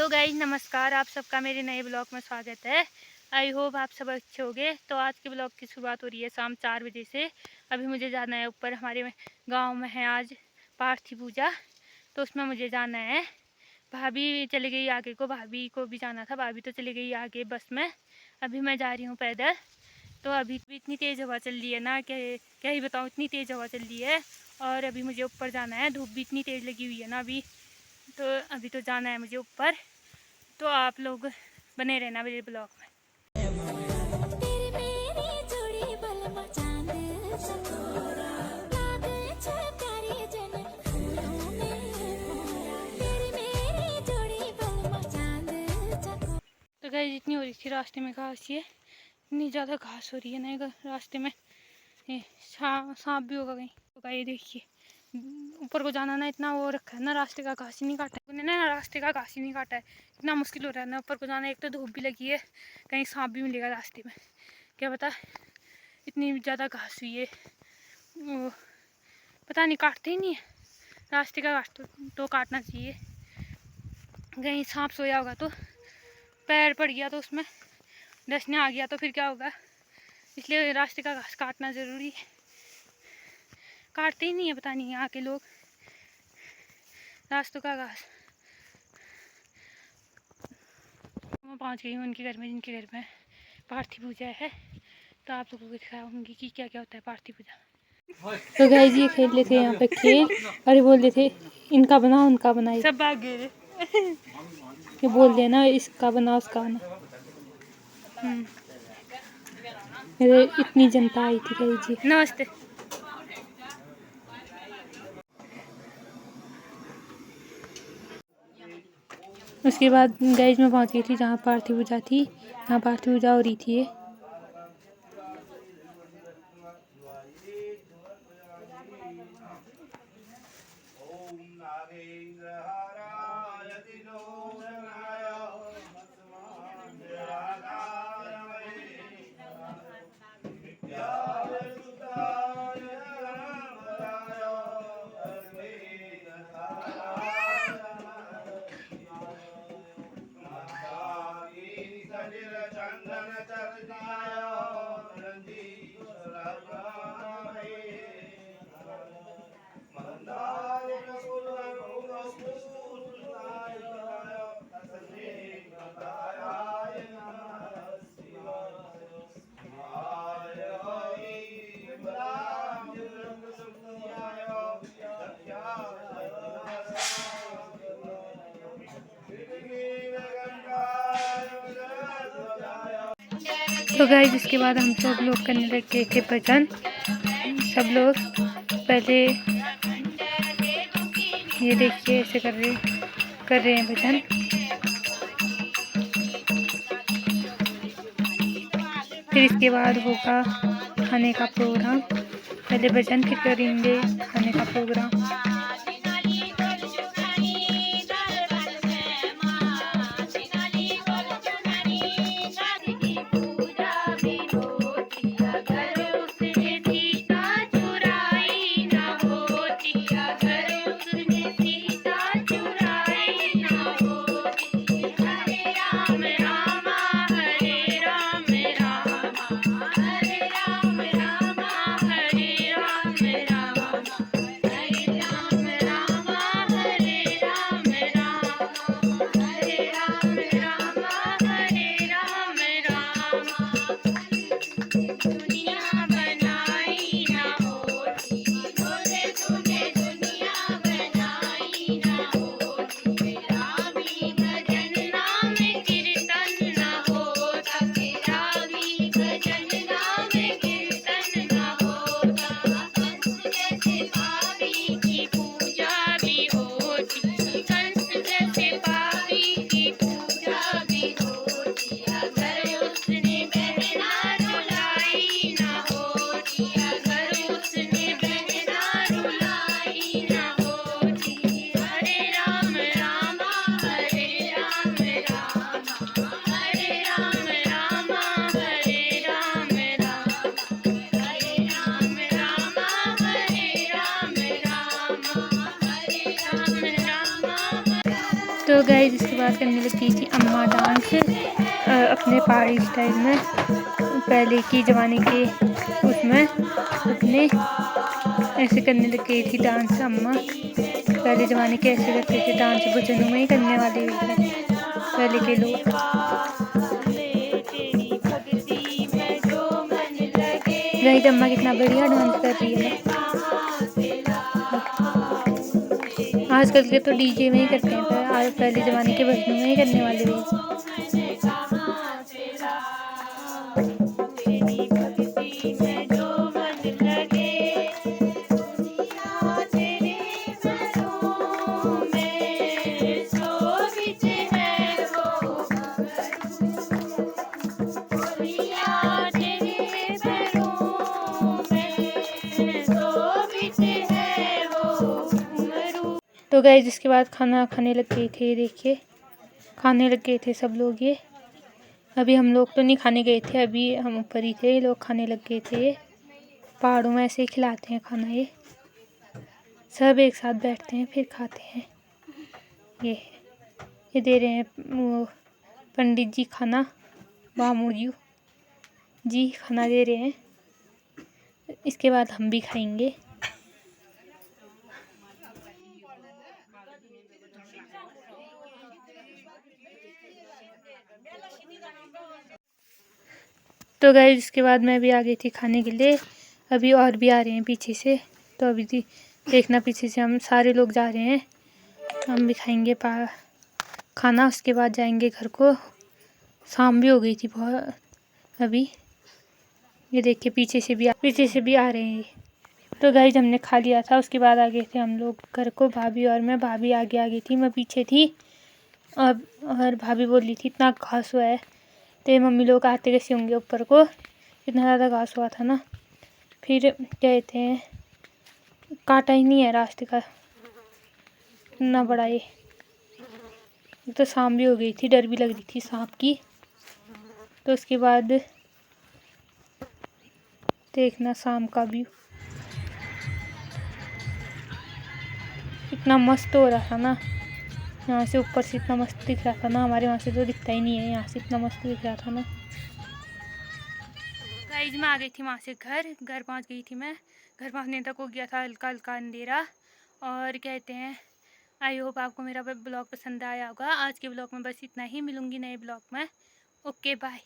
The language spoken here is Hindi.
हेलो गाइस, नमस्कार। आप सबका मेरे नए ब्लॉग में स्वागत है। आई होप आप सब अच्छे होंगे। तो आज के ब्लॉग की शुरुआत हो रही है शाम 4 बजे से। अभी मुझे जाना है ऊपर, हमारे गांव में है आज पार्थी पूजा, तो उसमें मुझे जाना है। भाभी चली गई आगे को, भाभी को भी जाना था, भाभी तो चली गई आगे बस में। अभी मैं जा रही हूँ पैदल। तो अभी भी इतनी तेज़ हवा चल रही है ना, क्या ही बताऊँ, इतनी तेज़ हवा चल रही है। और अभी मुझे ऊपर जाना है, धूप भी इतनी तेज़ लगी हुई है ना अभी। तो अभी तो जाना है मुझे ऊपर। तो आप लोग बने रहना मेरे ब्लॉग में। तो गाइस, इतनी हो रही थी रास्ते में घास, ये इतनी ज़्यादा घास हो रही है ना रास्ते में। ये सांप भी होगा कहीं। तो ये देखिए, ऊपर को जाना ना, इतना वो रखा है ना, रास्ते का घास ही नहीं काटा है ना, रास्ते का घास ही नहीं काटा है। इतना मुश्किल हो रहा है ना ऊपर को जाना। एक तो धूप भी लगी है, कहीं सांप भी मिलेगा रास्ते में, क्या पता। इतनी ज़्यादा घास हुई है, वो पता नहीं, काटते ही नहीं है। रास्ते का घास तो काटना चाहिए। कहीं सांप सोया होगा तो पैर पड़ गया तो उसमें डसने आ गया तो फिर क्या होगा। इसलिए रास्ते का घास काटना ज़रूरी है। काटते ही नहीं है, पता नहीं यहाँ के लोग रास्तों का घास। मैं पहुँच गई हूँ उनके घर में, जिनके घर में पार्थी पूजा है। तो आप लोगों को दिखाऊंगी कि क्या क्या होता है पार्थी पूजा। तो गाइस, ये खेल रहे थे यहाँ पे खेल, अरे बोल रहे थे इनका बना उनका बना, सब भाग गए। ये बोल रहे ना, इसका बना उसका बना। अरे इतनी जनता आई थी गाइस जी। नमस्ते। उसके बाद गाइस में पहुंच गई थी जहाँ पार्थी पूजा थी। यहाँ पार्थी पूजा हो रही थी। तो गाइस, इसके बाद हम सब लोग करने लगे थे भजन। सब लोग पहले ये देखिए ऐसे कर रहे हैं भजन। फिर इसके बाद होगा खाने का प्रोग्राम। पहले भजन, फिर करेंगे खाने का प्रोग्राम। तो गाइस इसके बाद करने लगी थी अम्मा डांस अपने पहाड़ी स्टाइल में, पहले की ज़माने के उसमें अपने ऐसे करने लग गई थी डांस। अम्मा पहले ज़माने के ऐसे करते थे डांस, भजनों में ही करने वाले पहले के लोग। गाइस अम्मा कितना बढ़िया डांस कर रही है ना। आजकल के तो डीजे में ही करते हैं, पर पहले ज़माने के भजनों में ही करने वाले थे। तो गाइस इसके बाद खाना खाने लग गए थे, देखिए खाने लग गए थे सब लोग। ये अभी हम लोग तो नहीं खाने गए थे, अभी हम ऊपर ही थे, लोग खाने लग गए थे। पहाड़ों में ऐसे ही खिलाते हैं खाना, ये सब एक साथ बैठते हैं फिर खाते हैं। ये दे रहे हैं वो पंडित जी खाना, बामूजी जी खाना दे रहे हैं। इसके बाद हम भी खाएंगे। तो गाइस इसके बाद मैं भी आ गई थी खाने के लिए। अभी और भी आ रहे हैं पीछे से, तो अभी देखना पीछे से हम सारे लोग जा रहे हैं। हम भी खाएंगे खाना, उसके बाद जाएंगे घर को। शाम भी हो गई थी बहुत अभी। ये देखिए पीछे से भी आ रहे हैं। तो गाइस हमने खा लिया था, उसके बाद आ गए थे हम लोग घर को, भाभी और मैं। भाभी आगे आ गई थी, मैं पीछे थी। और भाभी बोल रही थी इतना घास हुआ है, तो मम्मी लोग आते कैसे होंगे ऊपर को, इतना ज़्यादा घास हुआ था ना। फिर कहते हैं काटा ही नहीं है रास्ते का, इतना बड़ा ये। तो शाम भी हो गई थी, डर भी लग रही थी सांप की। तो उसके बाद देखना शाम का व्यू इतना मस्त हो रहा था ना। यहाँ से ऊपर से इतना मस्त दिख रहा था ना, हमारे वहाँ से तो दिखता ही नहीं है, यहाँ से इतना मस्त दिख रहा था ना। गाइस मैं आ गई थी वहाँ से घर पहुँच गई थी मैं। घर पहुँचने तक हो गया था हल्का हल्का अंधेरा। और कहते हैं आई होप आपको मेरा ब्लॉग पसंद आया होगा। आज के ब्लॉग में बस इतना ही, मिलूंगी नए ब्लॉग में। Okay bye.